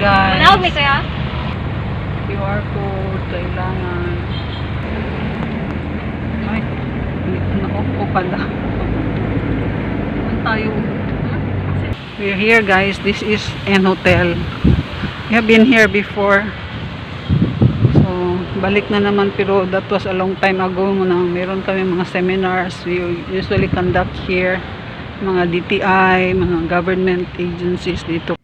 guys. Manawag may kaya? QR code, kailangan. Ay, na-off pala. Saan tayo? We're here guys. This is an hotel. We have been here before. So, balik na naman pero that was a long time ago. Meron kami mga seminars. We usually conduct here. Mga DTI, mga government agencies dito